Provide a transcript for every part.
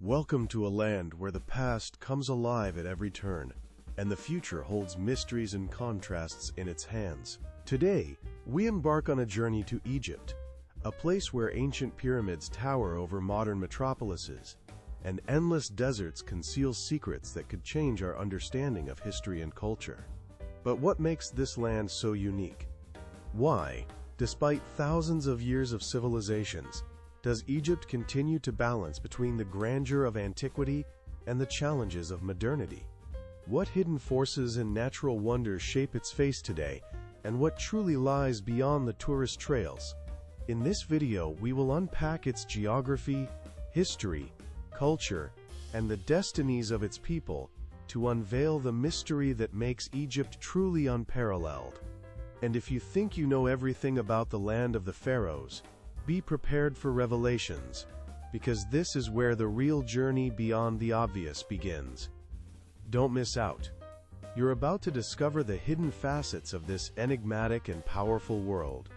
Welcome to a land where the past comes alive at every turn, and the future holds mysteries and contrasts in its hands. Today, we embark on a journey to Egypt, a place where ancient pyramids tower over modern metropolises, and endless deserts conceal secrets that could change our understanding of history and culture. But what makes this land so unique? Why, despite thousands of years of civilizations, does Egypt continue to balance between the grandeur of antiquity and the challenges of modernity? What hidden forces and natural wonders shape its face today, and what truly lies beyond the tourist trails? In this video, we will unpack its geography, history, culture, and the destinies of its people to unveil the mystery that makes Egypt truly unparalleled. And if you think you know everything about the land of the pharaohs, be prepared for revelations, because this is where the real journey beyond the obvious begins. Don't miss out. You're about to discover the hidden facets of this enigmatic and powerful world.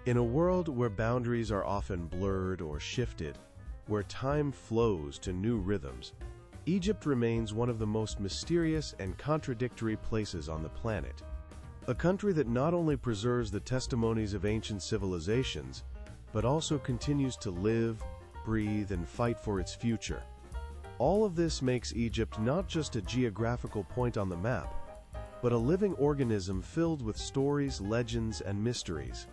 In a world where boundaries are often blurred or shifted, where time flows to new rhythms, Egypt remains one of the most mysterious and contradictory places on the planet. A country that not only preserves the testimonies of ancient civilizations, but also continues to live, breathe, and fight for its future. All of this makes Egypt not just a geographical point on the map, but a living organism filled with stories, legends, and mysteries.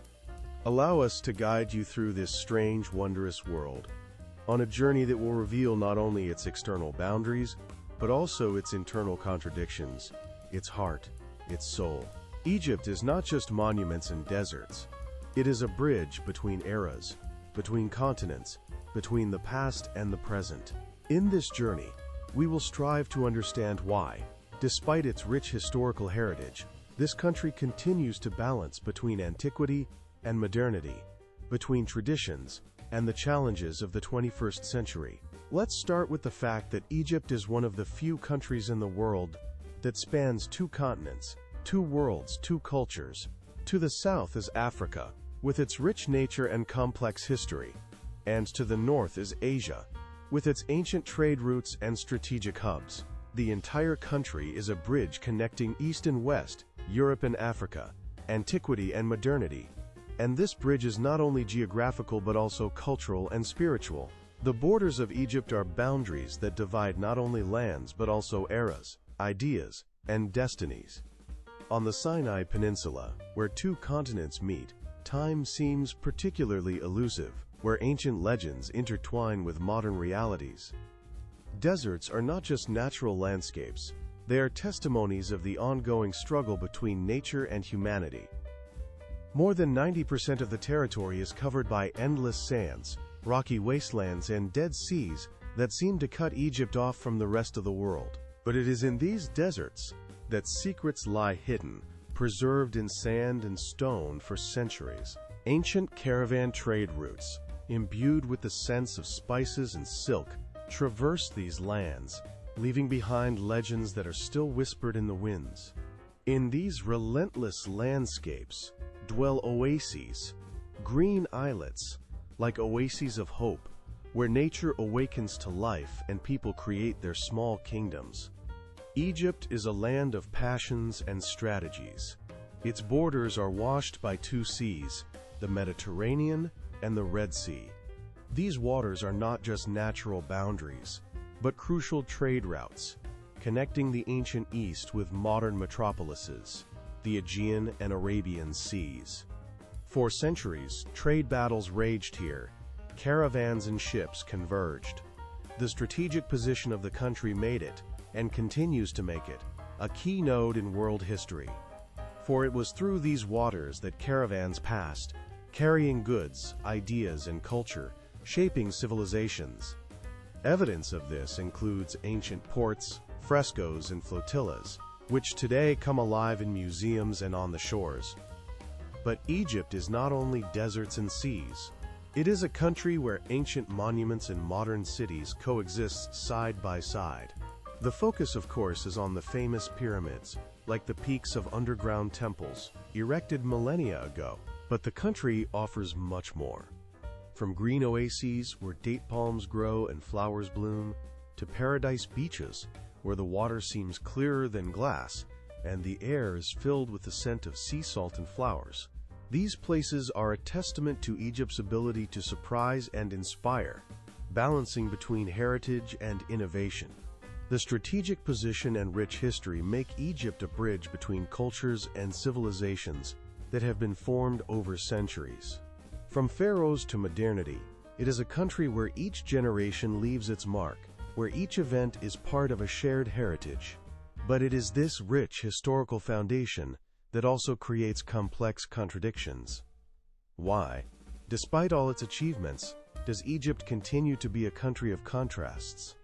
Allow us to guide you through this strange, wondrous world, on a journey that will reveal not only its external boundaries, but also its internal contradictions, its heart, its soul. Egypt is not just monuments and deserts. It is a bridge between eras, between continents, between the past and the present. In this journey, we will strive to understand why, despite its rich historical heritage, this country continues to balance between antiquity and modernity, between traditions and the challenges of the 21st century. Let's start with the fact that Egypt is one of the few countries in the world that spans two continents, two worlds, two cultures. To the south is Africa, with its rich nature and complex history, and to the north is Asia, with its ancient trade routes and strategic hubs. The entire country is a bridge connecting East and West, Europe and Africa, antiquity and modernity. And this bridge is not only geographical but also cultural and spiritual. The borders of Egypt are boundaries that divide not only lands but also eras, ideas, and destinies. On the Sinai Peninsula, where two continents meet, time seems particularly elusive, where ancient legends intertwine with modern realities. Deserts are not just natural landscapes, they are testimonies of the ongoing struggle between nature and humanity. More than 90% of the territory is covered by endless sands, rocky wastelands, and dead seas that seem to cut Egypt off from the rest of the world. But it is in these deserts that secrets lie hidden, preserved in sand and stone for centuries. Ancient caravan trade routes, imbued with the sense of spices and silk, traverse these lands, leaving behind legends that are still whispered in the winds. In these relentless landscapes dwell oases, green islets, like oases of hope, where nature awakens to life and people create their small kingdoms. Egypt is a land of passions and strategies. Its borders are washed by two seas, the Mediterranean and the Red Sea. These waters are not just natural boundaries, but crucial trade routes, connecting the ancient East with modern metropolises, the Aegean and Arabian Seas. For centuries, trade battles raged here, caravans and ships converged. The strategic position of the country made it, and continues to make it, a key node in world history. For it was through these waters that caravans passed, carrying goods, ideas, and culture, shaping civilizations. Evidence of this includes ancient ports, frescoes, and flotillas, which today come alive in museums and on the shores. But Egypt is not only deserts and seas. It is a country where ancient monuments and modern cities coexist side by side. The focus, of course, is on the famous pyramids, like the peaks of underground temples, erected millennia ago. But the country offers much more. From green oases where date palms grow and flowers bloom, to paradise beaches, where the water seems clearer than glass, and the air is filled with the scent of sea salt and flowers. These places are a testament to Egypt's ability to surprise and inspire, balancing between heritage and innovation. The strategic position and rich history make Egypt a bridge between cultures and civilizations that have been formed over centuries. From pharaohs to modernity, it is a country where each generation leaves its mark, where each event is part of a shared heritage. But it is this rich historical foundation that also creates complex contradictions. Why, despite all its achievements, does Egypt continue to be a country of contrasts?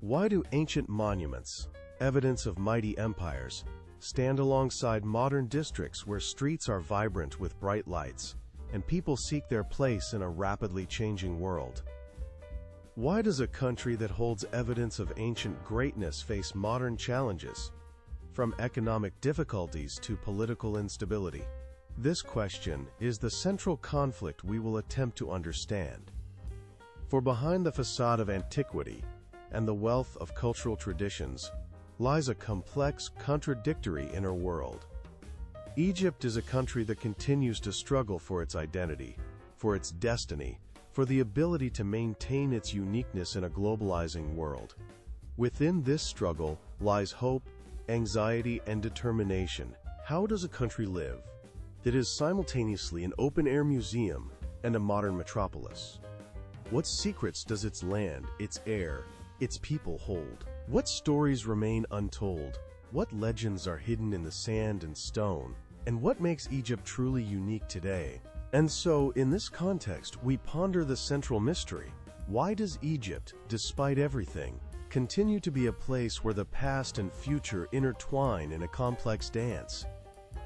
Why do ancient monuments, evidence of mighty empires, stand alongside modern districts where streets are vibrant with bright lights and people seek their place in a rapidly changing world? Why does a country that holds evidence of ancient greatness face modern challenges, from economic difficulties to political instability? This question is the central conflict we will attempt to understand. For behind the facade of antiquity and the wealth of cultural traditions lies a complex, contradictory inner world. Egypt is a country that continues to struggle for its identity, for its destiny, for the ability to maintain its uniqueness in a globalizing world. Within this struggle lies hope, anxiety, and determination. How does a country live that is simultaneously an open-air museum and a modern metropolis? What secrets does its land, its air, its people hold? What stories remain untold? What legends are hidden in the sand and stone? And what makes Egypt truly unique today? And so, in this context, we ponder the central mystery. Why does Egypt, despite everything, continue to be a place where the past and future intertwine in a complex dance?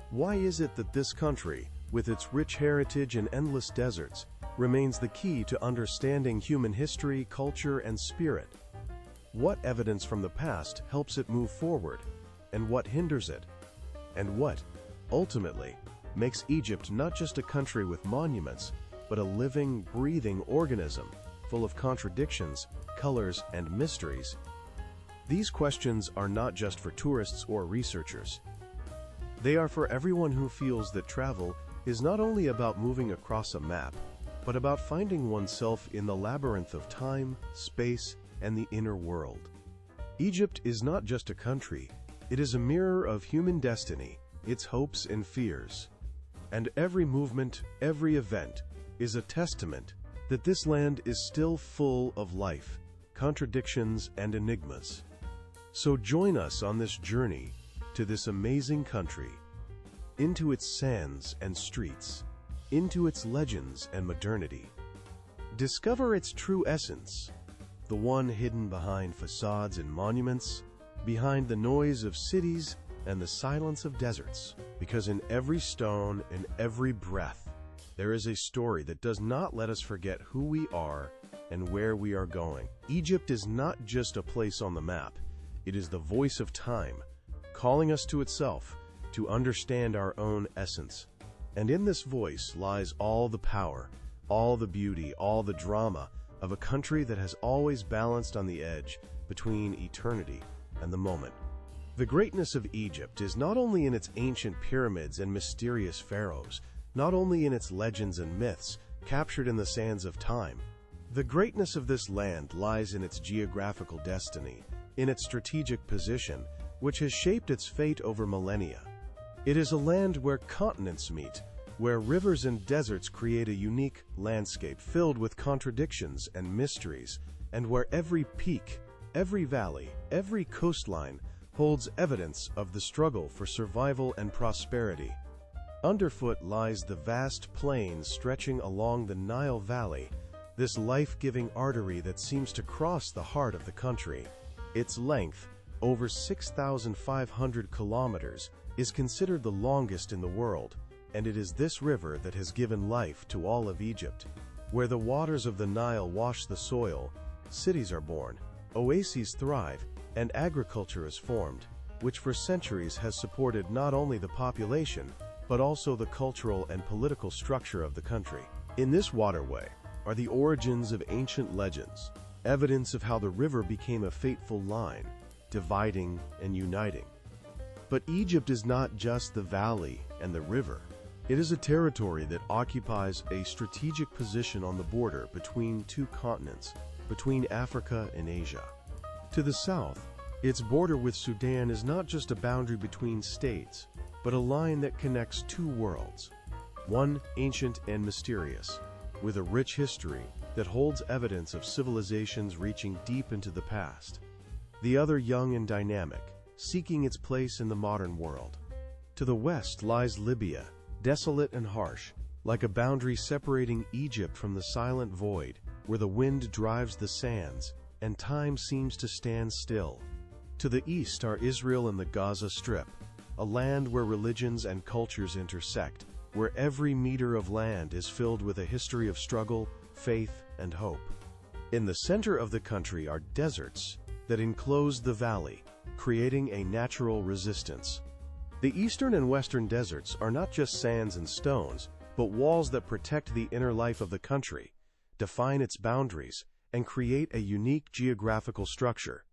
Why is it that this country, with its rich heritage and endless deserts, remains the key to understanding human history, culture, and spirit? What evidence from the past helps it move forward, and what hinders it? And what, ultimately, makes Egypt not just a country with monuments, but a living, breathing organism full of contradictions, colors, and mysteries? These questions are not just for tourists or researchers. They are for everyone who feels that travel is not only about moving across a map, but about finding oneself in the labyrinth of time, space, and the inner world. Egypt is not just a country, it is a mirror of human destiny, its hopes and fears. And every movement, every event, is a testament that this land is still full of life, contradictions, and enigmas. So join us on this journey to this amazing country, into its sands and streets, into its legends and modernity. Discover its true essence, the one hidden behind facades and monuments, behind the noise of cities and the silence of deserts. Because in every stone and every breath, there is a story that does not let us forget who we are and where we are going. Egypt is not just a place on the map, it is the voice of time, calling us to itself, to understand our own essence. And in this voice lies all the power, all the beauty, all the drama of a country that has always balanced on the edge between eternity and the moment. The greatness of Egypt is not only in its ancient pyramids and mysterious pharaohs, not only in its legends and myths captured in the sands of time. The greatness of this land lies in its geographical destiny, in its strategic position, which has shaped its fate over millennia. It is a land where continents meet, where rivers and deserts create a unique landscape filled with contradictions and mysteries, and where every peak, every valley, every coastline holds evidence of the struggle for survival and prosperity. Underfoot lies the vast plains stretching along the Nile Valley, this life-giving artery that seems to cross the heart of the country. Its length, over 6,500 kilometers, is considered the longest in the world, and it is this river that has given life to all of Egypt. Where the waters of the Nile wash the soil, cities are born, oases thrive, and agriculture is formed, which for centuries has supported not only the population, but also the cultural and political structure of the country. In this waterway are the origins of ancient legends, evidence of how the river became a fateful line, dividing and uniting. But Egypt is not just the valley and the river. It is a territory that occupies a strategic position on the border between two continents, between Africa and Asia. To the south, its border with Sudan is not just a boundary between states, but a line that connects two worlds, one ancient and mysterious, with a rich history that holds evidence of civilizations reaching deep into the past, the other young and dynamic, seeking its place in the modern world. To the west lies Libya, desolate and harsh, like a boundary separating Egypt from the silent void, where the wind drives the sands and time seems to stand still. To the east are Israel and the Gaza Strip, a land where religions and cultures intersect, where every meter of land is filled with a history of struggle, faith, and hope. In the center of the country are deserts that enclose the valley, creating a natural resistance. The eastern and western deserts are not just sands and stones, but walls that protect the inner life of the country, define its boundaries, and create a unique geographical structure.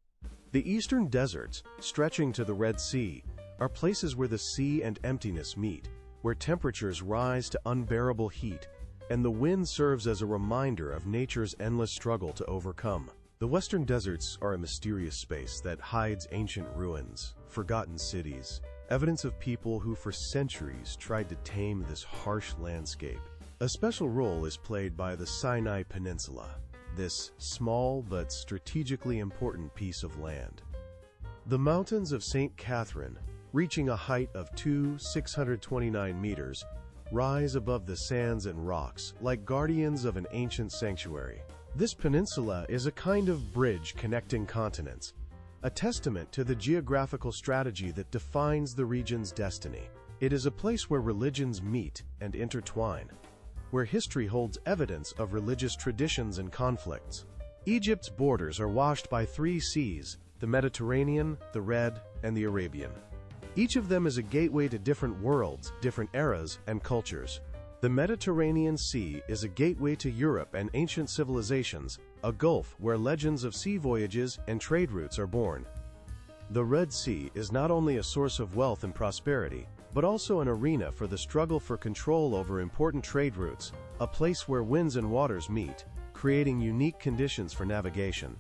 The eastern deserts, stretching to the Red Sea, are places where the sea and emptiness meet, where temperatures rise to unbearable heat, and the wind serves as a reminder of nature's endless struggle to overcome. The western deserts are a mysterious space that hides ancient ruins, forgotten cities, evidence of people who for centuries tried to tame this harsh landscape. A special role is played by the Sinai Peninsula, this small but strategically important piece of land. The mountains of St. Catherine, reaching a height of 629 meters, rise above the sands and rocks like guardians of an ancient sanctuary. This peninsula is a kind of bridge connecting continents, a testament to the geographical strategy that defines the region's destiny. It is a place where religions meet and intertwine, where history holds evidence of religious traditions and conflicts. Egypt's borders are washed by three seas: the Mediterranean, the Red, and the Arabian. Each of them is a gateway to different worlds, different eras, and cultures. The Mediterranean Sea is a gateway to Europe and ancient civilizations, a gulf where legends of sea voyages and trade routes are born. The Red Sea is not only a source of wealth and prosperity, but also an arena for the struggle for control over important trade routes, a place where winds and waters meet, creating unique conditions for navigation.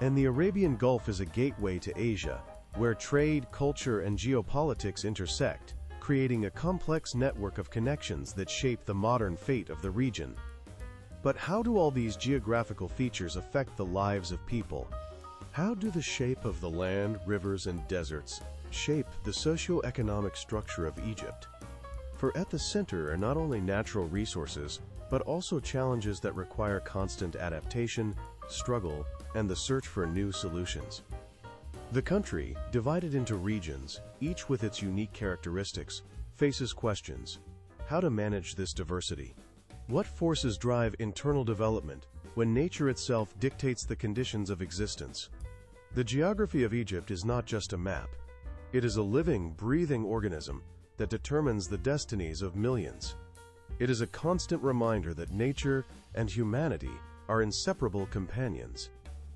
And the Arabian Gulf is a gateway to Asia, where trade, culture, and geopolitics intersect, creating a complex network of connections that shape the modern fate of the region. But how do all these geographical features affect the lives of people? How do the shape of the land, rivers, and deserts shape the socio-economic structure of Egypt? For at the center are not only natural resources, but also challenges that require constant adaptation, struggle, and the search for new solutions. The country, divided into regions, each with its unique characteristics, faces questions: how to manage this diversity? What forces drive internal development when nature itself dictates the conditions of existence? The geography of Egypt is not just a map. It is a living, breathing organism that determines the destinies of millions. It is a constant reminder that nature and humanity are inseparable companions.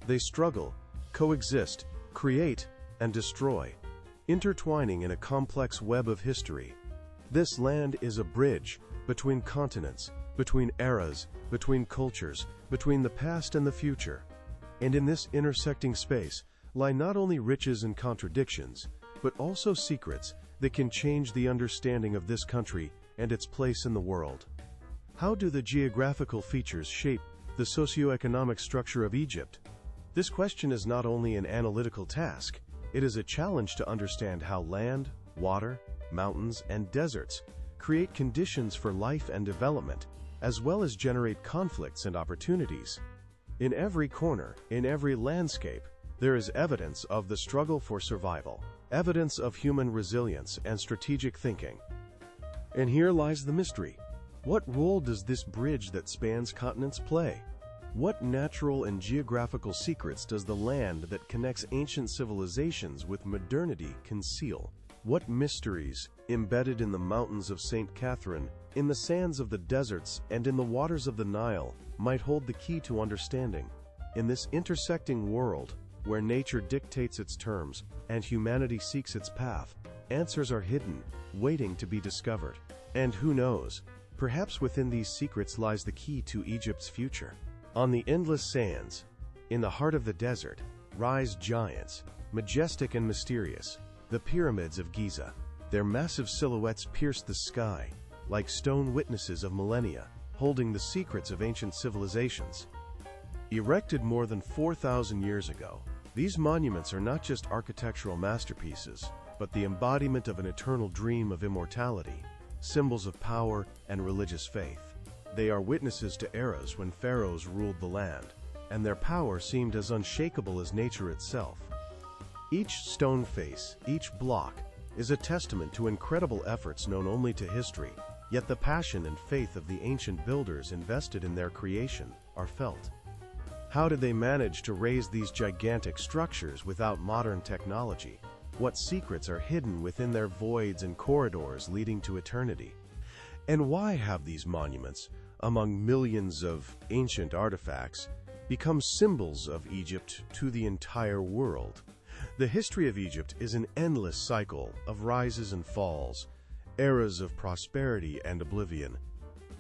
They struggle, coexist, create, and destroy, intertwining in a complex web of history. This land is a bridge between continents, between eras, between cultures, between the past and the future. And in this intersecting space lie not only riches and contradictions, but also secrets that can change the understanding of this country and its place in the world. How do the geographical features shape the socioeconomic structure of Egypt? This question is not only an analytical task, it is a challenge to understand how land, water, mountains, and deserts create conditions for life and development, as well as generate conflicts and opportunities. In every corner, in every landscape, there is evidence of the struggle for survival, evidence of human resilience and strategic thinking. And here lies the mystery. What role does this bridge that spans continents play? What natural and geographical secrets does the land that connects ancient civilizations with modernity conceal? What mysteries, embedded in the mountains of St. Catherine, in the sands of the deserts, and in the waters of the Nile, might hold the key to understanding? In this intersecting world, where nature dictates its terms and humanity seeks its path, answers are hidden, waiting to be discovered. And who knows, perhaps within these secrets lies the key to Egypt's future. On the endless sands, in the heart of the desert, rise giants, majestic and mysterious, the pyramids of Giza. Their massive silhouettes pierce the sky, like stone witnesses of millennia, holding the secrets of ancient civilizations. Erected more than 4,000 years ago, these monuments are not just architectural masterpieces, but the embodiment of an eternal dream of immortality, symbols of power and religious faith. They are witnesses to eras when pharaohs ruled the land, and their power seemed as unshakable as nature itself. Each stone face, each block, is a testament to incredible efforts known only to history, yet the passion and faith of the ancient builders invested in their creation are felt. How did they manage to raise these gigantic structures without modern technology? What secrets are hidden within their voids and corridors leading to eternity? And why have these monuments, among millions of ancient artifacts, become symbols of Egypt to the entire world? The history of Egypt is an endless cycle of rises and falls, eras of prosperity and oblivion.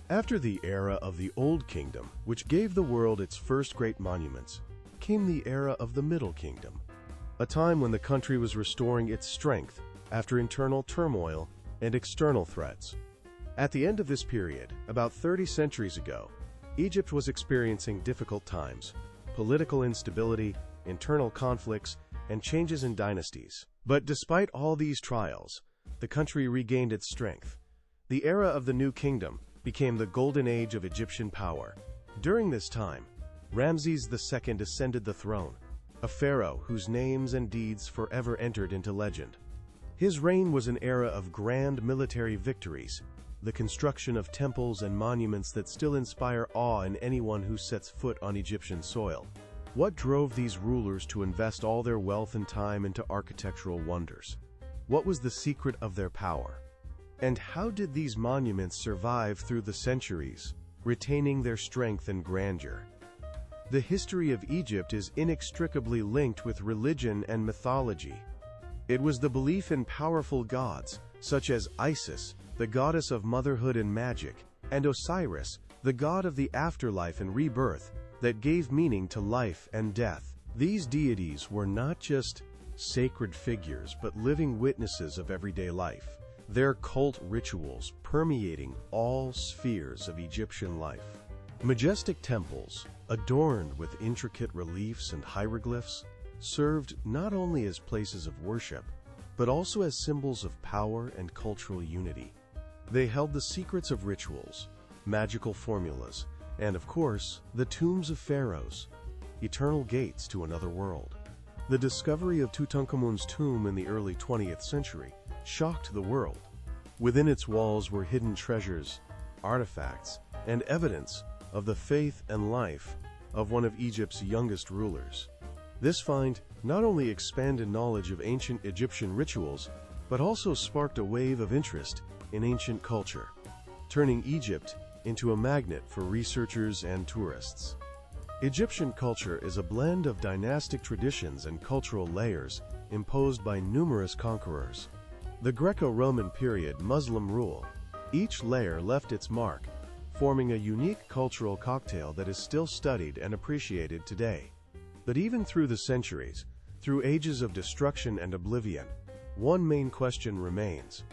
After the era of the Old Kingdom, which gave the world its first great monuments, came the era of the Middle Kingdom, a time when the country was restoring its strength after internal turmoil and external threats. At the end of this period, about 30 centuries ago, Egypt was experiencing difficult times, political instability, internal conflicts, and changes in dynasties. But despite all these trials, the country regained its strength. The era of the New Kingdom became the golden age of Egyptian power. During this time, Ramses II ascended the throne, a pharaoh whose names and deeds forever entered into legend. His reign was an era of grand military victories, the construction of temples and monuments that still inspire awe in anyone who sets foot on Egyptian soil. What drove these rulers to invest all their wealth and time into architectural wonders? What was the secret of their power? And how did these monuments survive through the centuries, retaining their strength and grandeur? The history of Egypt is inextricably linked with religion and mythology. It was the belief in powerful gods, such as Isis, the goddess of motherhood and magic, and Osiris, the god of the afterlife and rebirth, that gave meaning to life and death. These deities were not just sacred figures, but living witnesses of everyday life, their cult rituals permeating all spheres of Egyptian life. Majestic temples, adorned with intricate reliefs and hieroglyphs, served not only as places of worship, but also as symbols of power and cultural unity. They held the secrets of rituals, magical formulas, and of course, the tombs of pharaohs, eternal gates to another world. The discovery of Tutankhamun's tomb in the early 20th century shocked the world. Within its walls were hidden treasures, artifacts, and evidence of the faith and life of one of Egypt's youngest rulers. This find not only expanded knowledge of ancient Egyptian rituals, but also sparked a wave of interest in ancient culture, turning Egypt into a magnet for researchers and tourists. Egyptian culture is a blend of dynastic traditions and cultural layers imposed by numerous conquerors. The Greco-Roman period Muslim rule, each layer left its mark, forming a unique cultural cocktail that is still studied and appreciated today. But even through the centuries, through ages of destruction and oblivion, one main question remains.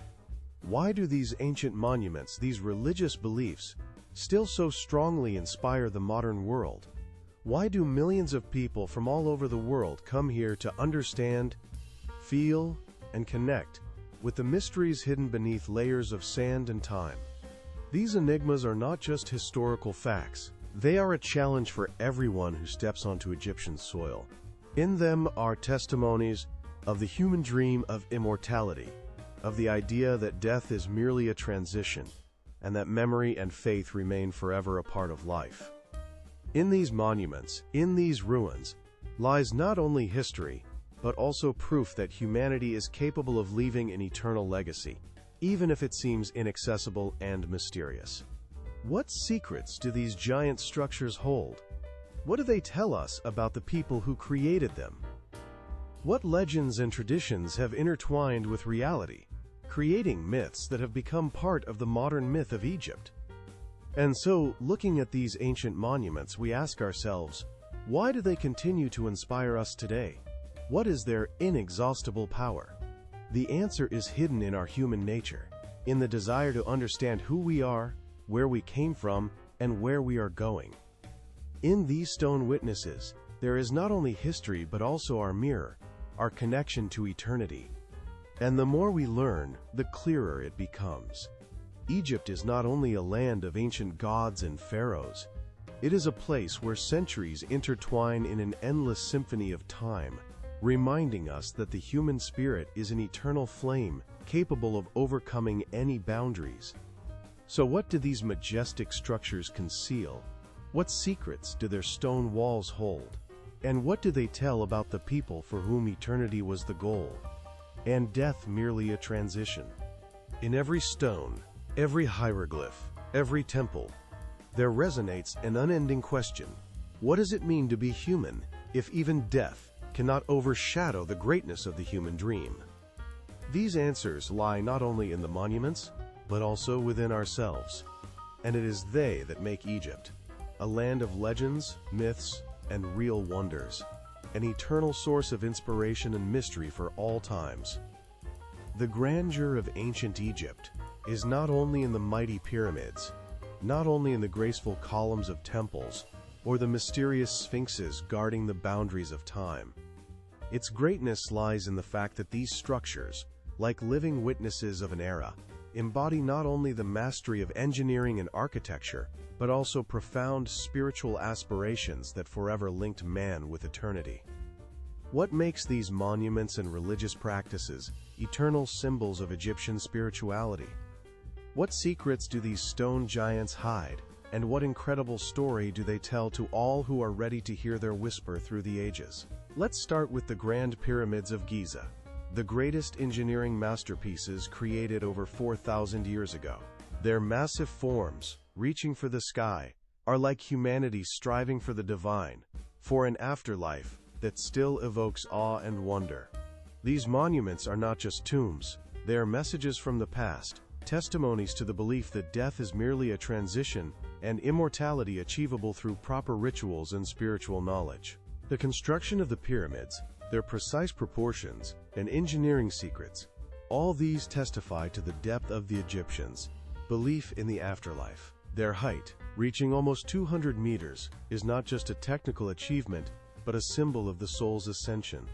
Why do these ancient monuments, these religious beliefs, still so strongly inspire the modern world? Why do millions of people from all over the world come here to understand, feel, and connect with the mysteries hidden beneath layers of sand and time? These enigmas are not just historical facts. They are a challenge for everyone who steps onto Egyptian soil. In them are testimonies of the human dream of immortality, of the idea that death is merely a transition, and that memory and faith remain forever a part of life. In these monuments, in these ruins, lies not only history, but also proof that humanity is capable of leaving an eternal legacy, even if it seems inaccessible and mysterious. What secrets do these giant structures hold? What do they tell us about the people who created them? What legends and traditions have intertwined with reality, creating myths that have become part of the modern myth of Egypt? And so, looking at these ancient monuments, we ask ourselves, why do they continue to inspire us today? What is their inexhaustible power? The answer is hidden in our human nature, in the desire to understand who we are, where we came from, and where we are going. In these stone witnesses, there is not only history but also our mirror, our connection to eternity. And the more we learn, the clearer it becomes. Egypt is not only a land of ancient gods and pharaohs, it is a place where centuries intertwine in an endless symphony of time, reminding us that the human spirit is an eternal flame capable of overcoming any boundaries. So what do these majestic structures conceal? What secrets do their stone walls hold? And what do they tell about the people for whom eternity was the goal, and death merely a transition? In every stone, every hieroglyph, every temple, there resonates an unending question. What does it mean to be human if even death cannot overshadow the greatness of the human dream? These answers lie not only in the monuments, but also within ourselves. And it is they that make Egypt a land of legends, myths, and real wonders, an eternal source of inspiration and mystery for all times. The grandeur of ancient Egypt is not only in the mighty pyramids, not only in the graceful columns of temples, or the mysterious sphinxes guarding the boundaries of time. Its greatness lies in the fact that these structures, like living witnesses of an era, embody not only the mastery of engineering and architecture, but also profound spiritual aspirations that forever linked man with eternity. What makes these monuments and religious practices eternal symbols of Egyptian spirituality? What secrets do these stone giants hide, and what incredible story do they tell to all who are ready to hear their whisper through the ages? Let's start with the Grand Pyramids of Giza, the greatest engineering masterpieces created over 4,000 years ago. Their massive forms, reaching for the sky, are like humanity striving for the divine, for an afterlife that still evokes awe and wonder. These monuments are not just tombs, they are messages from the past, testimonies to the belief that death is merely a transition and immortality achievable through proper rituals and spiritual knowledge. The construction of the pyramids, their precise proportions, and engineering secrets, all these testify to the depth of the Egyptians' belief in the afterlife. Their height, reaching almost 200 meters, is not just a technical achievement, but a symbol of the soul's ascension,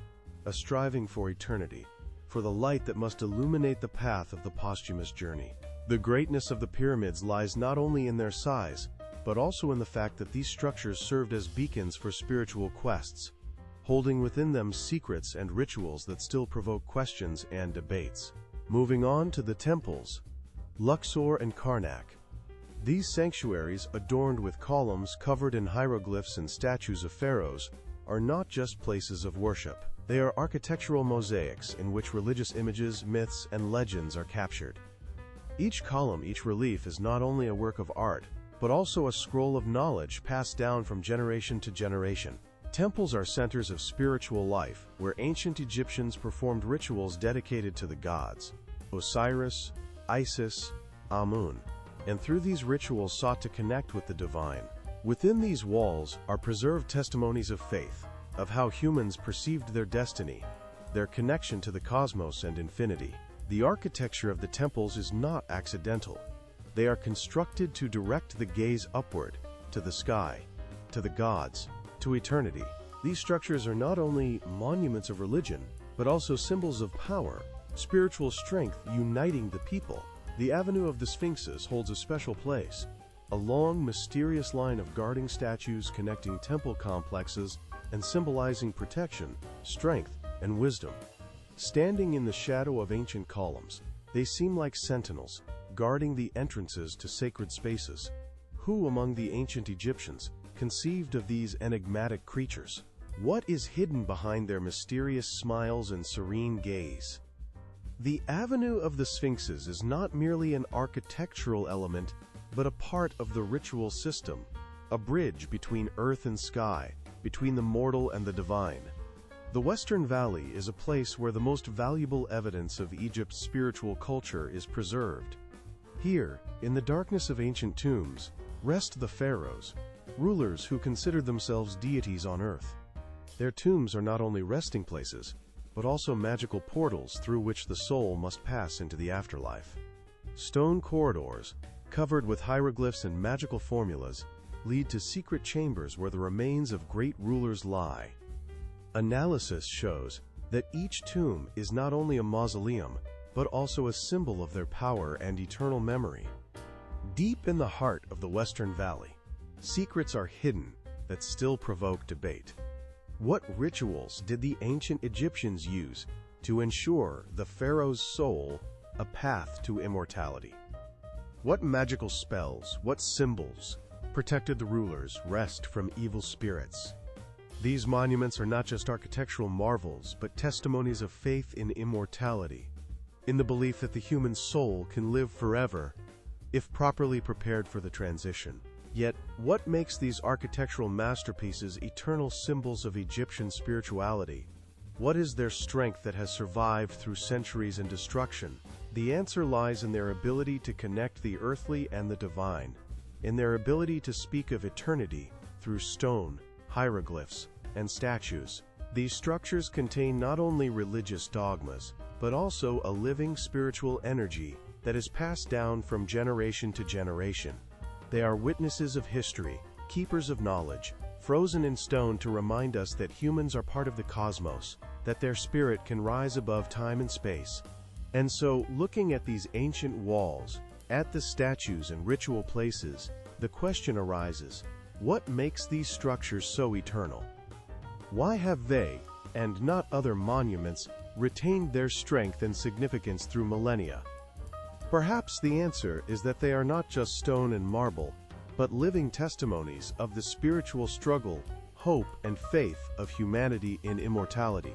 a striving for eternity, for the light that must illuminate the path of the posthumous journey. The greatness of the pyramids lies not only in their size, but also in the fact that these structures served as beacons for spiritual quests, holding within them secrets and rituals that still provoke questions and debates. Moving on to the temples, Luxor and Karnak. These sanctuaries, adorned with columns covered in hieroglyphs and statues of pharaohs, are not just places of worship. They are architectural mosaics in which religious images, myths, and legends are captured. Each column, each relief is not only a work of art, but also a scroll of knowledge passed down from generation to generation. Temples are centers of spiritual life, where ancient Egyptians performed rituals dedicated to the gods, Osiris, Isis, Amun, and through these rituals sought to connect with the divine. Within these walls are preserved testimonies of faith, of how humans perceived their destiny, their connection to the cosmos and infinity. The architecture of the temples is not accidental. They are constructed to direct the gaze upward, to the sky, to the gods, to eternity. These structures are not only monuments of religion, but also symbols of power, spiritual strength uniting the people. The Avenue of the Sphinxes holds a special place, a long, mysterious line of guarding statues connecting temple complexes and symbolizing protection, strength, and wisdom. Standing in the shadow of ancient columns, they seem like sentinels, guarding the entrances to sacred spaces. Who among the ancient Egyptians conceived of these enigmatic creatures? What is hidden behind their mysterious smiles and serene gaze? The Avenue of the Sphinxes is not merely an architectural element, but a part of the ritual system, a bridge between earth and sky, between the mortal and the divine. The Western Valley is a place where the most valuable evidence of Egypt's spiritual culture is preserved. Here, in the darkness of ancient tombs, rest the pharaohs, rulers who considered themselves deities on earth. Their tombs are not only resting places, but also magical portals through which the soul must pass into the afterlife. Stone corridors, covered with hieroglyphs and magical formulas, lead to secret chambers where the remains of great rulers lie. Analysis shows that each tomb is not only a mausoleum, but also a symbol of their power and eternal memory. Deep in the heart of the Western Valley, secrets are hidden that still provoke debate. What rituals did the ancient Egyptians use to ensure the pharaoh's soul a path to immortality? What magical spells, what symbols, protected the rulers' rest from evil spirits? These monuments are not just architectural marvels, but testimonies of faith in immortality, in the belief that the human soul can live forever if properly prepared for the transition. Yet, what makes these architectural masterpieces eternal symbols of Egyptian spirituality? What is their strength that has survived through centuries and destruction? The answer lies in their ability to connect the earthly and the divine, in their ability to speak of eternity through stone, hieroglyphs, and statues. These structures contain not only religious dogmas, but also a living spiritual energy that is passed down from generation to generation. They are witnesses of history, keepers of knowledge, frozen in stone to remind us that humans are part of the cosmos, that their spirit can rise above time and space. And so, looking at these ancient walls, at the statues and ritual places, the question arises, what makes these structures so eternal? Why have they, and not other monuments, retained their strength and significance through millennia? Perhaps the answer is that they are not just stone and marble, but living testimonies of the spiritual struggle, hope, and faith of humanity in immortality.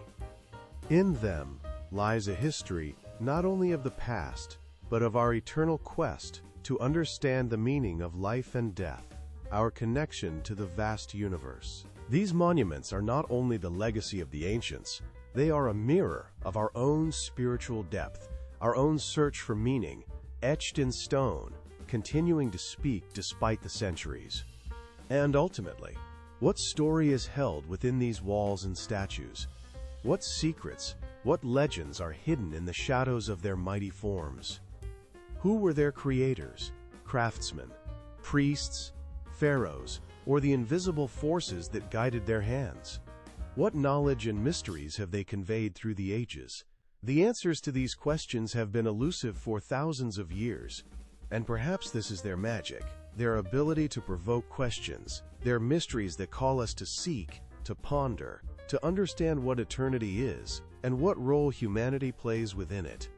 In them lies a history not only of the past, but of our eternal quest to understand the meaning of life and death, our connection to the vast universe. These monuments are not only the legacy of the ancients, they are a mirror of our own spiritual depth, our own search for meaning, etched in stone, continuing to speak despite the centuries. And ultimately, what story is held within these walls and statues? What secrets, what legends are hidden in the shadows of their mighty forms? Who were their creators, craftsmen, priests, pharaohs, or the invisible forces that guided their hands? What knowledge and mysteries have they conveyed through the ages? The answers to these questions have been elusive for thousands of years, and perhaps this is their magic, their ability to provoke questions, their mysteries that call us to seek, to ponder, to understand what eternity is, and what role humanity plays within it.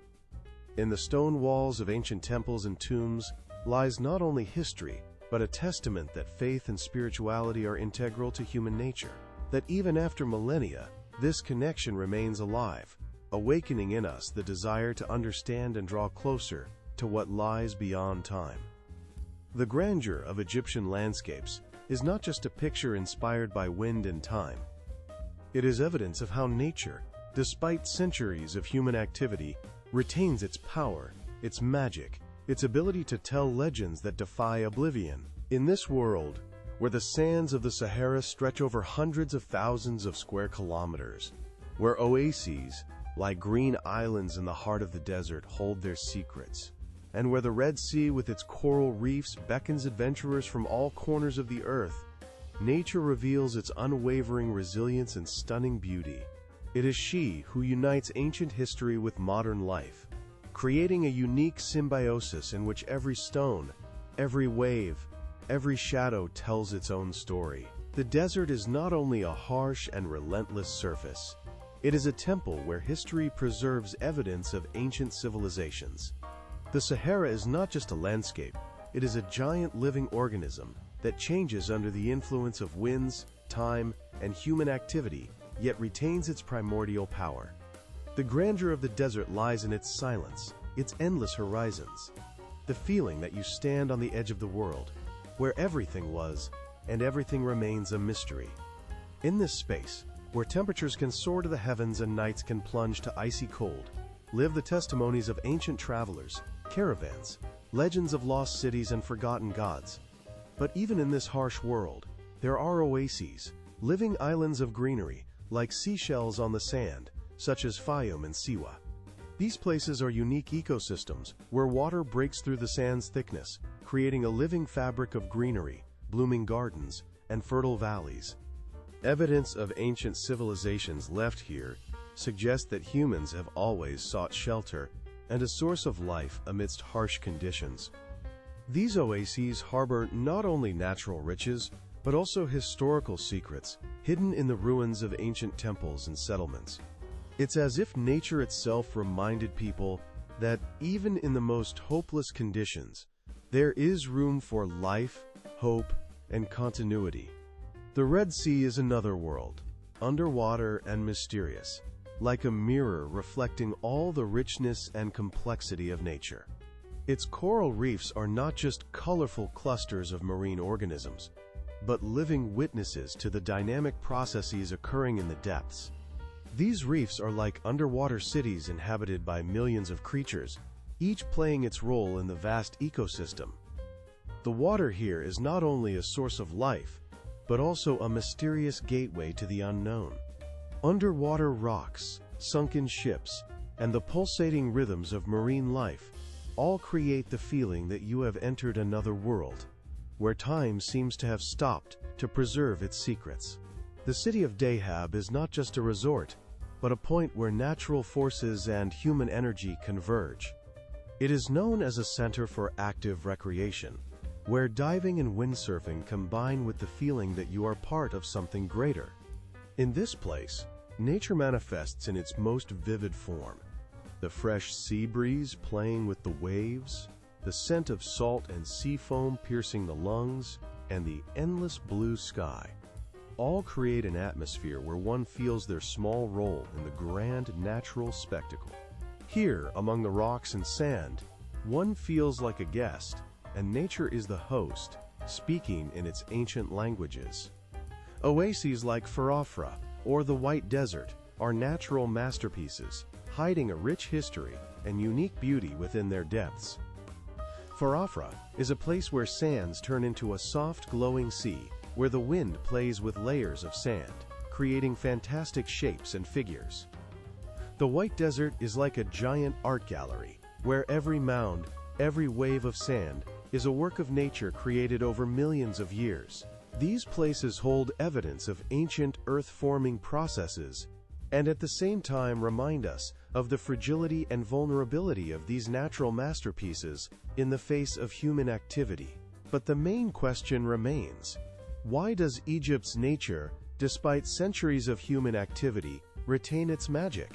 In the stone walls of ancient temples and tombs lies not only history, but a testament that faith and spirituality are integral to human nature, that even after millennia, this connection remains alive, awakening in us the desire to understand and draw closer to what lies beyond time. The grandeur of Egyptian landscapes is not just a picture inspired by wind and time. It is evidence of how nature, despite centuries of human activity, retains its power, its magic, its ability to tell legends that defy oblivion. In this world, where the sands of the Sahara stretch over hundreds of thousands of square kilometers, where oases, like green islands in the heart of the desert, hold their secrets, and where the Red Sea with its coral reefs beckons adventurers from all corners of the earth, nature reveals its unwavering resilience and stunning beauty. It is she who unites ancient history with modern life, creating a unique symbiosis in which every stone, every wave, every shadow tells its own story. The desert is not only a harsh and relentless surface, it is a temple where history preserves evidence of ancient civilizations. The Sahara is not just a landscape, it is a giant living organism that changes under the influence of winds, time, and human activity, yet retains its primordial power. The grandeur of the desert lies in its silence, its endless horizons, the feeling that you stand on the edge of the world, where everything was, and everything remains a mystery. In this space, where temperatures can soar to the heavens and nights can plunge to icy cold, live the testimonies of ancient travelers, caravans, legends of lost cities and forgotten gods. But even in this harsh world, there are oases, living islands of greenery, like seashells on the sand, such as Fayum and Siwa. These places are unique ecosystems where water breaks through the sand's thickness, creating a living fabric of greenery, blooming gardens, and fertile valleys. Evidence of ancient civilizations left here suggests that humans have always sought shelter and a source of life amidst harsh conditions. These oases harbor not only natural riches, but also historical secrets hidden in the ruins of ancient temples and settlements. It's as if nature itself reminded people that even in the most hopeless conditions, there is room for life, hope, and continuity. The Red Sea is another world, underwater and mysterious, like a mirror reflecting all the richness and complexity of nature. Its coral reefs are not just colorful clusters of marine organisms, but living witnesses to the dynamic processes occurring in the depths. These reefs are like underwater cities inhabited by millions of creatures, each playing its role in the vast ecosystem. The water here is not only a source of life, but also a mysterious gateway to the unknown. Underwater rocks, sunken ships, and the pulsating rhythms of marine life all create the feeling that you have entered another world, where time seems to have stopped to preserve its secrets. The city of Dahab is not just a resort, but a point where natural forces and human energy converge. It is known as a center for active recreation, where diving and windsurfing combine with the feeling that you are part of something greater. In this place, nature manifests in its most vivid form. The fresh sea breeze playing with the waves, the scent of salt and sea foam piercing the lungs, and the endless blue sky all create an atmosphere where one feels their small role in the grand natural spectacle. Here, among the rocks and sand, one feels like a guest, and nature is the host, speaking in its ancient languages. Oases like Farafra or the White Desert are natural masterpieces, hiding a rich history and unique beauty within their depths. Farafra is a place where sands turn into a soft, glowing sea, where the wind plays with layers of sand, creating fantastic shapes and figures. The White Desert is like a giant art gallery, where every mound, every wave of sand, is a work of nature created over millions of years. These places hold evidence of ancient earth-forming processes, and at the same time remind us of the fragility and vulnerability of these natural masterpieces in the face of human activity. But the main question remains: why does Egypt's nature, despite centuries of human activity, retain its magic?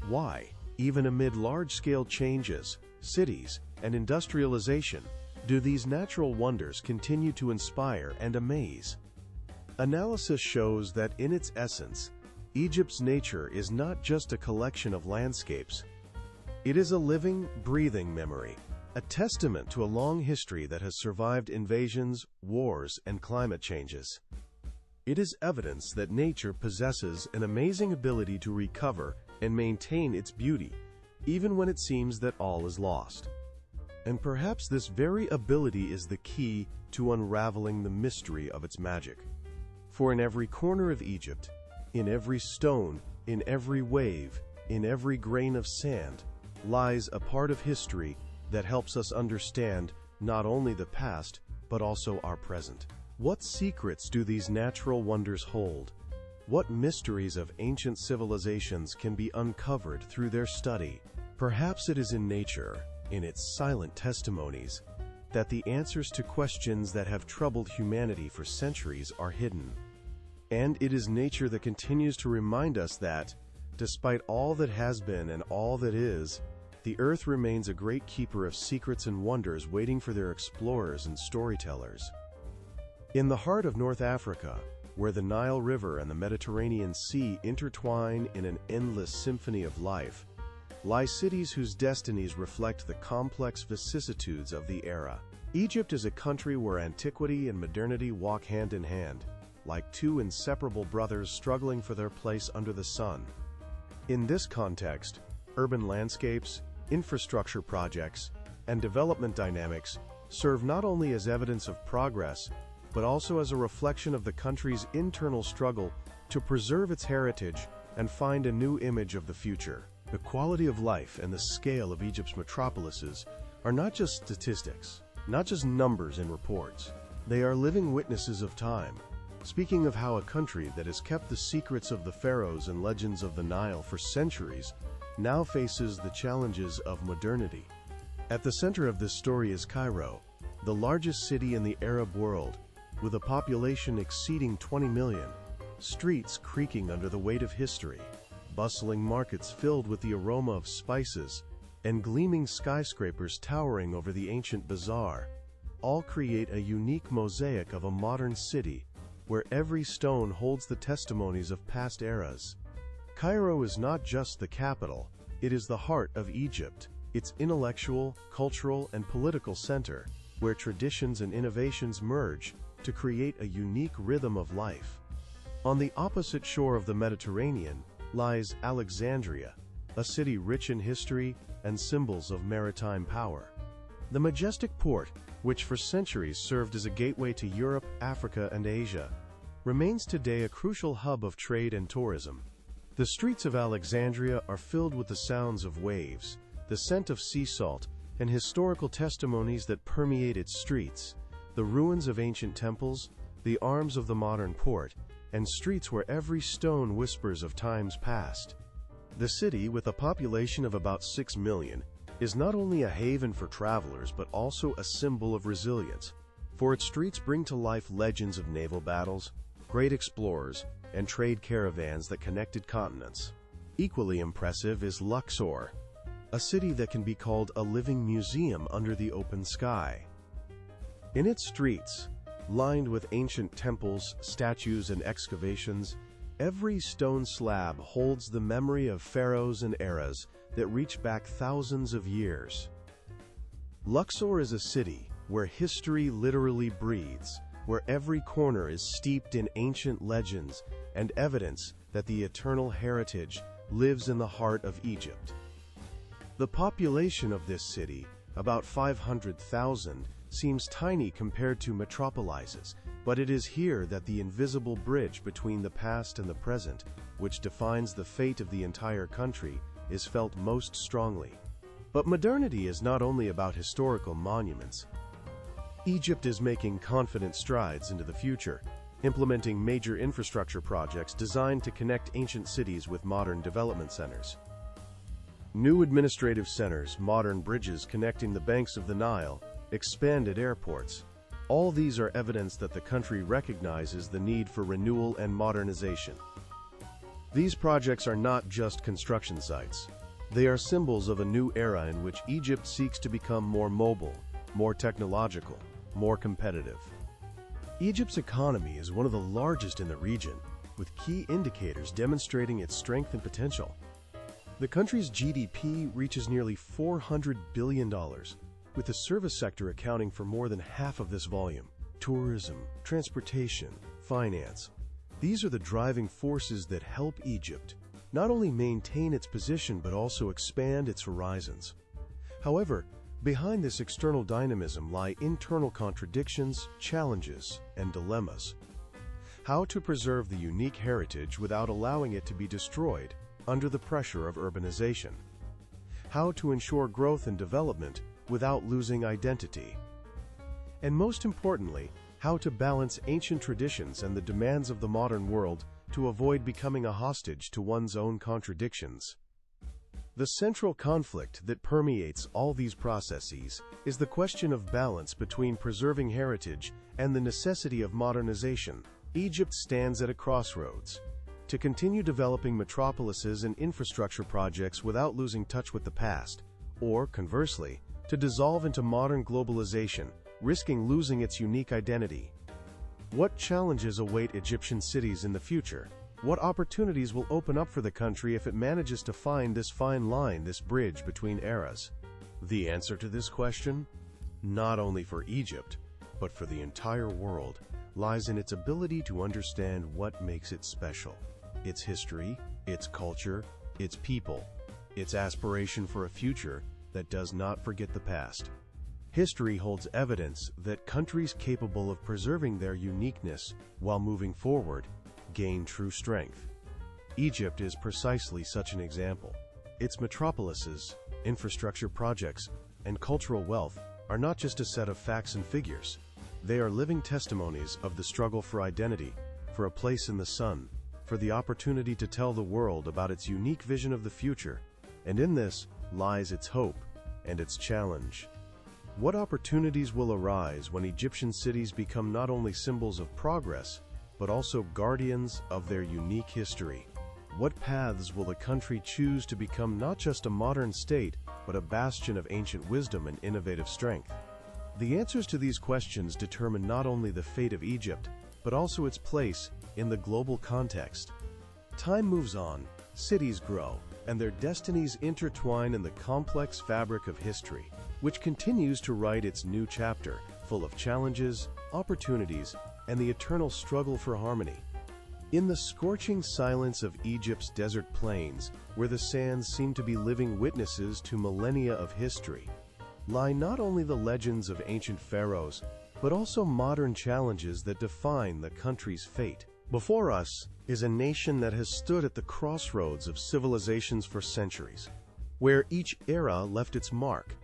Why, even amid large-scale changes, cities, and industrialization, do these natural wonders continue to inspire and amaze? Analysis shows that in its essence, Egypt's nature is not just a collection of landscapes. It is a living, breathing memory, a testament to a long history that has survived invasions, wars, and climate changes. It is evidence that nature possesses an amazing ability to recover and maintain its beauty, even when it seems that all is lost. And perhaps this very ability is the key to unraveling the mystery of its magic. For in every corner of Egypt, in every stone, in every wave, in every grain of sand, lies a part of history that helps us understand not only the past, but also our present. What secrets do these natural wonders hold? What mysteries of ancient civilizations can be uncovered through their study? Perhaps it is in nature, in its silent testimonies, that the answers to questions that have troubled humanity for centuries are hidden. And it is nature that continues to remind us that, despite all that has been and all that is, the earth remains a great keeper of secrets and wonders waiting for their explorers and storytellers. In the heart of North Africa, where the Nile River and the Mediterranean Sea intertwine in an endless symphony of life, lie cities whose destinies reflect the complex vicissitudes of the era. Egypt is a country where antiquity and modernity walk hand in hand, like two inseparable brothers struggling for their place under the sun. In this context, urban landscapes, infrastructure projects, and development dynamics serve not only as evidence of progress, but also as a reflection of the country's internal struggle to preserve its heritage and find a new image of the future. The quality of life and the scale of Egypt's metropolises are not just statistics, not just numbers and reports. They are living witnesses of time, speaking of how a country that has kept the secrets of the pharaohs and legends of the Nile for centuries now faces the challenges of modernity. At the center of this story is Cairo, the largest city in the Arab world, with a population exceeding 20 million, streets creaking under the weight of history, bustling markets filled with the aroma of spices, and gleaming skyscrapers towering over the ancient bazaar, all create a unique mosaic of a modern city where every stone holds the testimonies of past eras. Cairo is not just the capital, it is the heart of Egypt, its intellectual, cultural, and political center, where traditions and innovations merge to create a unique rhythm of life. On the opposite shore of the Mediterranean lies Alexandria, a city rich in history and symbols of maritime power. The majestic port, which for centuries served as a gateway to Europe, Africa, and Asia, remains today a crucial hub of trade and tourism. The streets of Alexandria are filled with the sounds of waves, the scent of sea salt, and historical testimonies that permeate its streets, the ruins of ancient temples, the arms of the modern port, and streets where every stone whispers of times past. The city, with a population of about 6 million, is not only a haven for travelers but also a symbol of resilience, for its streets bring to life legends of naval battles, great explorers, and trade caravans that connected continents. Equally impressive is Luxor, a city that can be called a living museum under the open sky. In its streets, lined with ancient temples, statues, and excavations, every stone slab holds the memory of pharaohs and eras that reach back thousands of years. Luxor is a city where history literally breathes, where every corner is steeped in ancient legends and evidence that the eternal heritage lives in the heart of Egypt. The population of this city, about 500,000, seems tiny compared to metropolises, but it is here that the invisible bridge between the past and the present, which defines the fate of the entire country, is felt most strongly. But modernity is not only about historical monuments. Egypt is making confident strides into the future, implementing major infrastructure projects designed to connect ancient cities with modern development centers. New administrative centers, modern bridges connecting the banks of the Nile, expanded airports. All these are evidence that the country recognizes the need for renewal and modernization. These projects are not just construction sites. They are symbols of a new era in which Egypt seeks to become more mobile, more technological, more competitive. Egypt's economy is one of the largest in the region, with key indicators demonstrating its strength and potential. The country's GDP reaches nearly $400 billion, with the service sector accounting for more than half of this volume. Tourism, transportation, finance. These are the driving forces that help Egypt not only maintain its position but also expand its horizons. However, behind this external dynamism lie internal contradictions, challenges, and dilemmas. How to preserve the unique heritage without allowing it to be destroyed under the pressure of urbanization. How to ensure growth and development without losing identity. And most importantly, how to balance ancient traditions and the demands of the modern world to avoid becoming a hostage to one's own contradictions. The central conflict that permeates all these processes is the question of balance between preserving heritage and the necessity of modernization. Egypt stands at a crossroads. To continue developing metropolises and infrastructure projects without losing touch with the past, or, conversely, to dissolve into modern globalization, risking losing its unique identity. What challenges await Egyptian cities in the future? What opportunities will open up for the country if it manages to find this fine line, this bridge between eras? The answer to this question not only for Egypt, but for the entire world, lies in its ability to understand what makes it special. Its history, its culture, its people, its aspiration for a future that does not forget the past. History holds evidence that countries capable of preserving their uniqueness while moving forward gain true strength. Egypt is precisely such an example. Its metropolises, infrastructure projects, and cultural wealth are not just a set of facts and figures. They are living testimonies of the struggle for identity, for a place in the sun, for the opportunity to tell the world about its unique vision of the future. And in this lies its hope and its challenge. What opportunities will arise when Egyptian cities become not only symbols of progress, but also guardians of their unique history? What paths will the country choose to become not just a modern state, but a bastion of ancient wisdom and innovative strength? The answers to these questions determine not only the fate of Egypt, but also its place in the global context. Time moves on, cities grow, and their destinies intertwine in the complex fabric of history, which continues to write its new chapter, full of challenges, opportunities, and the eternal struggle for harmony. In the scorching silence of Egypt's desert plains, where the sands seem to be living witnesses to millennia of history, lie not only the legends of ancient pharaohs, but also modern challenges that define the country's fate. Before us is a nation that has stood at the crossroads of civilizations for centuries, where each era left its mark,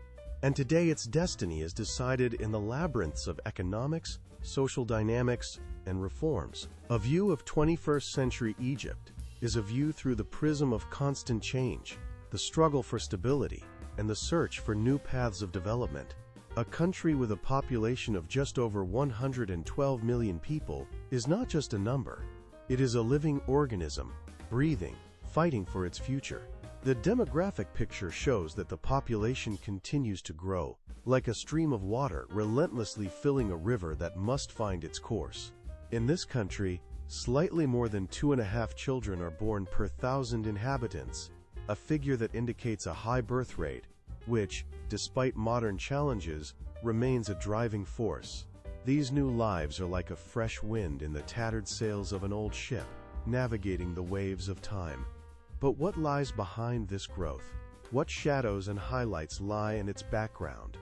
and today its destiny is decided in the labyrinths of economics, social dynamics, and reforms. A view of 21st century Egypt is a view through the prism of constant change, the struggle for stability, and the search for new paths of development. A country with a population of just over 112 million people is not just a number. It is a living organism, breathing, fighting for its future. The demographic picture shows that the population continues to grow, like a stream of water relentlessly filling a river that must find its course. In this country, slightly more than 2.5 children are born per 1,000 inhabitants, a figure that indicates a high birth rate, which, despite modern challenges, remains a driving force. These new lives are like a fresh wind in the tattered sails of an old ship, navigating the waves of time. But what lies behind this growth? What shadows and highlights lie in its background?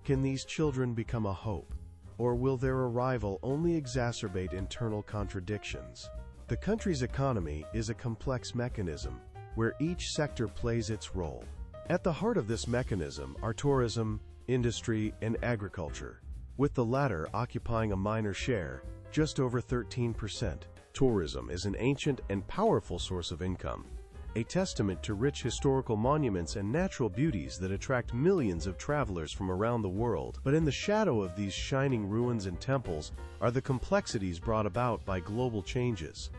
Can these children become a hope? Or will their arrival only exacerbate internal contradictions? The country's economy is a complex mechanism, where each sector plays its role. At the heart of this mechanism are tourism, industry, and agriculture, with the latter occupying a minor share, just over 13%. Tourism is an ancient and powerful source of income, a testament to rich historical monuments and natural beauties that attract millions of travelers from around the world. But in the shadow of these shining ruins and temples are the complexities brought about by global changes.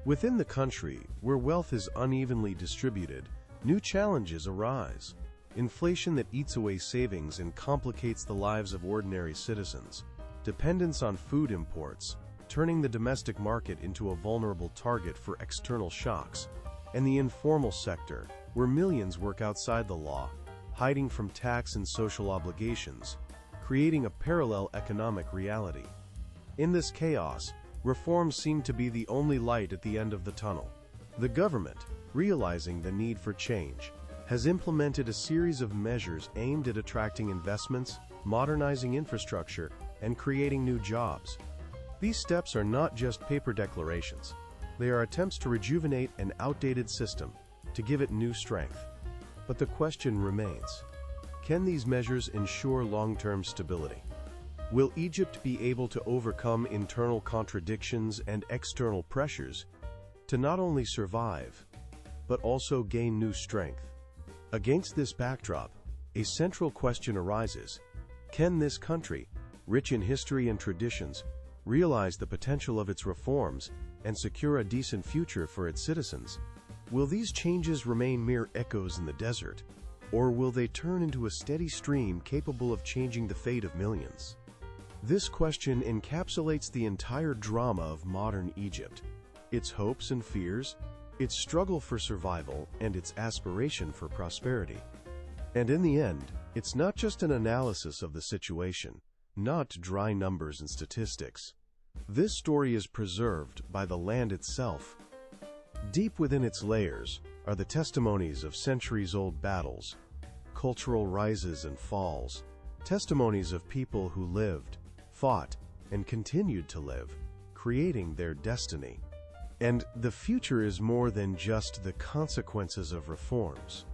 Within the country, where wealth is unevenly distributed, new challenges arise. Inflation that eats away savings and complicates the lives of ordinary citizens. Dependence on food imports, turning the domestic market into a vulnerable target for external shocks. And the informal sector, where millions work outside the law, hiding from tax and social obligations, creating a parallel economic reality. In this chaos, reforms seem to be the only light at the end of the tunnel. The government, realizing the need for change, has implemented a series of measures aimed at attracting investments, modernizing infrastructure, and creating new jobs. These steps are not just paper declarations. They are attempts to rejuvenate an outdated system, to give it new strength. But the question remains, can these measures ensure long-term stability? Will Egypt be able to overcome internal contradictions and external pressures to not only survive, but also gain new strength? Against this backdrop, a central question arises: can this country, rich in history and traditions, realize the potential of its reforms and secure a decent future for its citizens? Will these changes remain mere echoes in the desert, or will they turn into a steady stream capable of changing the fate of millions? This question encapsulates the entire drama of modern Egypt, its hopes and fears, its struggle for survival, and its aspiration for prosperity. And in the end, it's not just an analysis of the situation, not dry numbers and statistics. This story is preserved by the land itself. Deep within its layers are the testimonies of centuries-old battles, cultural rises and falls, testimonies of people who lived, fought, and continued to live, creating their destiny. And the future is more than just the consequences of reforms.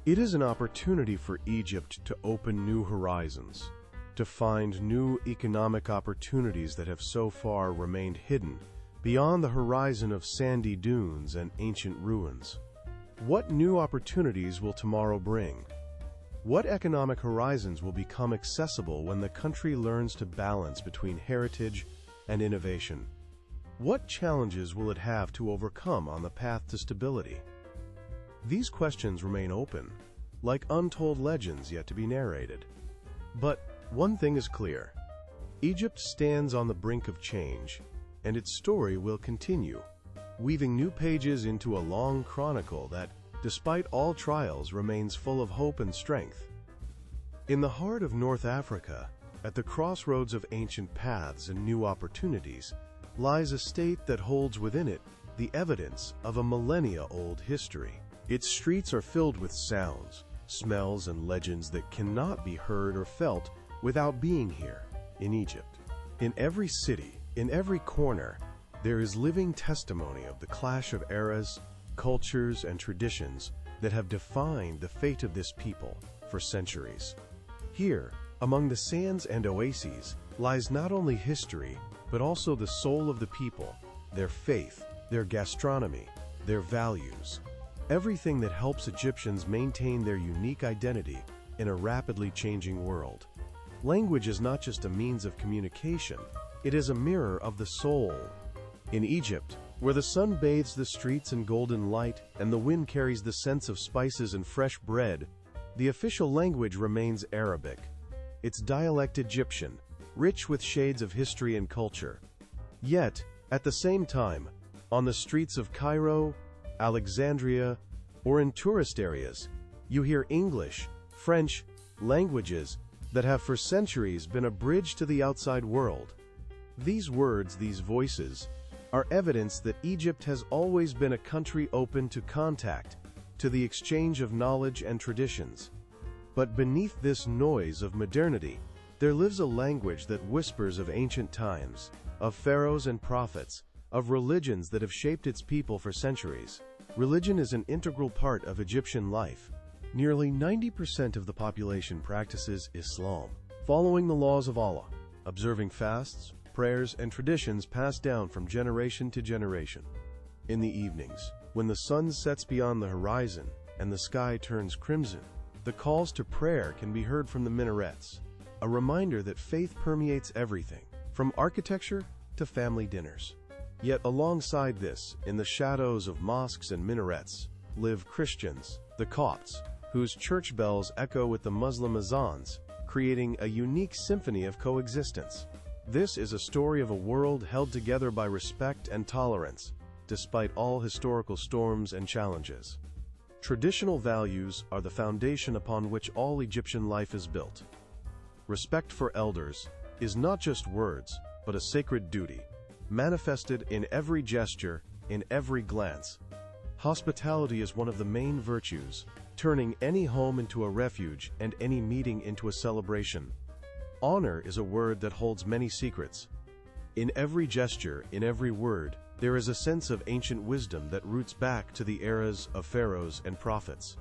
It is an opportunity for Egypt to open new horizons, to find new economic opportunities that have so far remained hidden beyond the horizon of sandy dunes and ancient ruins. What new opportunities will tomorrow bring? What economic horizons will become accessible when the country learns to balance between heritage and innovation? What challenges will it have to overcome on the path to stability? These questions remain open, like untold legends yet to be narrated. But one thing is clear: Egypt stands on the brink of change, and its story will continue, weaving new pages into a long chronicle that, despite all trials, remains full of hope and strength. In the heart of North Africa, at the crossroads of ancient paths and new opportunities, lies a state that holds within it the evidence of a millennia-old history. Its streets are filled with sounds, smells, and legends that cannot be heard or felt without being here, in Egypt. In every city, in every corner, there is living testimony of the clash of eras, cultures, and traditions that have defined the fate of this people for centuries. Here, among the sands and oases, lies not only history, but also the soul of the people, their faith, their gastronomy, their values. Everything that helps Egyptians maintain their unique identity in a rapidly changing world. Language is not just a means of communication, it is a mirror of the soul. In Egypt, where the sun bathes the streets in golden light and the wind carries the scents of spices and fresh bread, the official language remains Arabic. Its dialect Egyptian, rich with shades of history and culture. Yet, at the same time, on the streets of Cairo, Alexandria, or in tourist areas, you hear English, French, languages that have for centuries been a bridge to the outside world. These words, these voices, are evidence that Egypt has always been a country open to contact, to the exchange of knowledge and traditions. But beneath this noise of modernity, there lives a language that whispers of ancient times, of pharaohs and prophets, of religions that have shaped its people for centuries. Religion is an integral part of Egyptian life. Nearly 90% of the population practices Islam, following the laws of Allah, observing fasts, prayers, and traditions passed down from generation to generation. In the evenings, when the sun sets beyond the horizon and the sky turns crimson, the calls to prayer can be heard from the minarets, a reminder that faith permeates everything, from architecture to family dinners. Yet alongside this, in the shadows of mosques and minarets, live Christians, the Copts, whose church bells echo with the Muslim azans, creating a unique symphony of coexistence. This is a story of a world held together by respect and tolerance, despite all historical storms and challenges. Traditional values are the foundation upon which all Egyptian life is built. Respect for elders is not just words, but a sacred duty, manifested in every gesture, in every glance. Hospitality is one of the main virtues, turning any home into a refuge and any meeting into a celebration. Honor is a word that holds many secrets. In every gesture, in every word, there is a sense of ancient wisdom that roots back to the eras of pharaohs and prophets.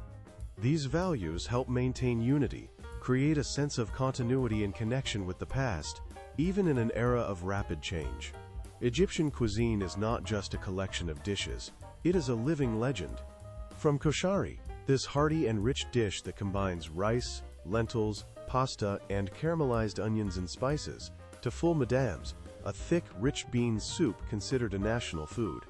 These values help maintain unity, create a sense of continuity and connection with the past, even in an era of rapid change. Egyptian cuisine is not just a collection of dishes, it is a living legend. From koshari, this hearty and rich dish that combines rice, lentils, pasta, and caramelized onions and spices, to full madams, a thick, rich bean soup considered a national food.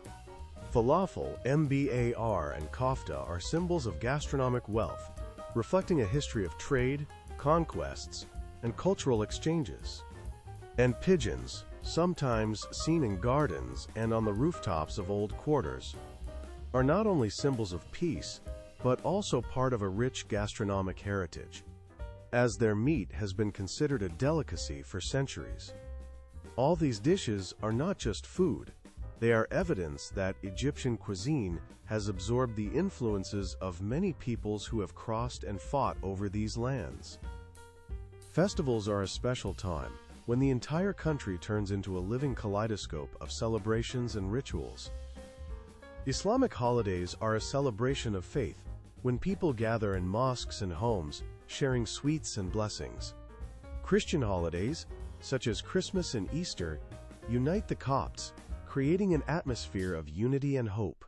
Falafel, mbar, and kofta are symbols of gastronomic wealth, reflecting a history of trade, conquests, and cultural exchanges. And pigeons, sometimes seen in gardens and on the rooftops of old quarters, are not only symbols of peace, but also part of a rich gastronomic heritage, as their meat has been considered a delicacy for centuries. All these dishes are not just food, they are evidence that Egyptian cuisine has absorbed the influences of many peoples who have crossed and fought over these lands. Festivals are a special time, when the entire country turns into a living kaleidoscope of celebrations and rituals. Islamic holidays are a celebration of faith, when people gather in mosques and homes, sharing sweets and blessings. Christian holidays, such as Christmas and Easter, unite the Copts, creating an atmosphere of unity and hope.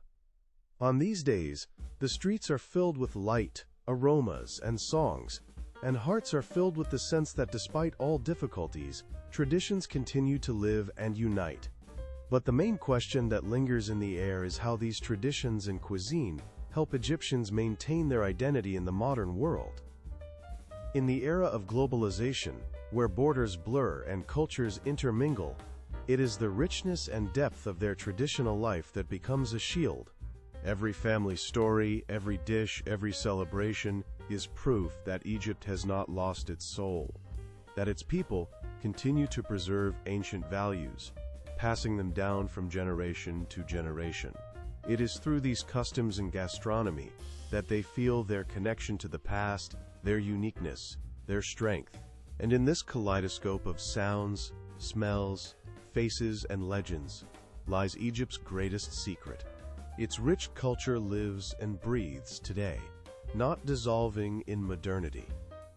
On these days, the streets are filled with light, aromas, and songs, and hearts are filled with the sense that despite all difficulties, traditions continue to live and unite. But the main question that lingers in the air is how these traditions and cuisine help Egyptians maintain their identity in the modern world. In the era of globalization, where borders blur and cultures intermingle, it is the richness and depth of their traditional life that becomes a shield. Every family story, every dish, every celebration is proof that Egypt has not lost its soul, that its people continue to preserve ancient values, passing them down from generation to generation. It is through these customs and gastronomy that they feel their connection to the past, their uniqueness, their strength. And in this kaleidoscope of sounds, smells, faces, and legends lies Egypt's greatest secret. Its rich culture lives and breathes today, not dissolving in modernity,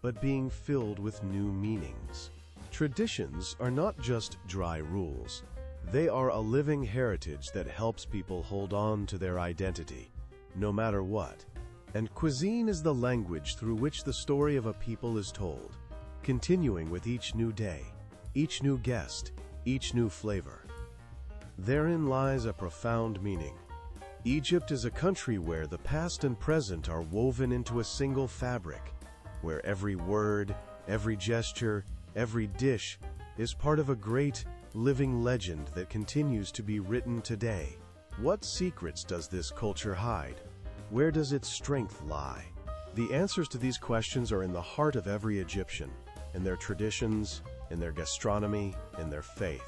but being filled with new meanings. Traditions are not just dry rules. They are a living heritage that helps people hold on to their identity, no matter what. And cuisine is the language through which the story of a people is told, continuing with each new day, each new guest, each new flavor. Therein lies a profound meaning. Egypt is a country where the past and present are woven into a single fabric, where every word, every gesture, every dish is part of a great, living legend that continues to be written today. What secrets does this culture hide? Where does its strength lie? The answers to these questions are in the heart of every Egyptian, in their traditions, in their gastronomy, in their faith.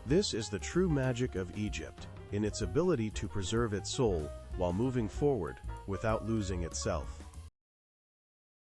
This is the true magic of Egypt, in its ability to preserve its soul while moving forward without losing itself.